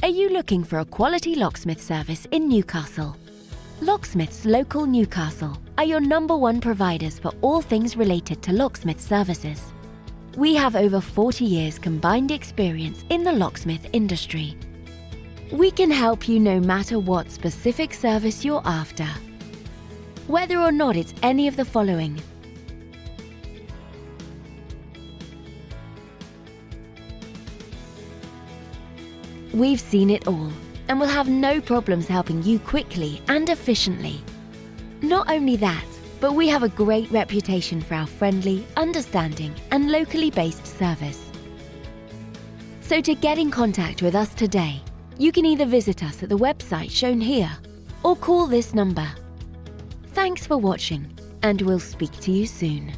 Are you looking for a quality locksmith service in Newcastle? Locksmiths Local Newcastle are your #1 providers for all things related to locksmith services. We have over 40 years combined experience in the locksmith industry. We can help you no matter what specific service you're after. Whether or not it's any of the following: we've seen it all and will have no problems helping you quickly and efficiently. Not only that, but we have a great reputation for our friendly, understanding and locally based service. So to get in contact with us today, you can either visit us at the website shown here or call this number. Thanks for watching, and we'll speak to you soon.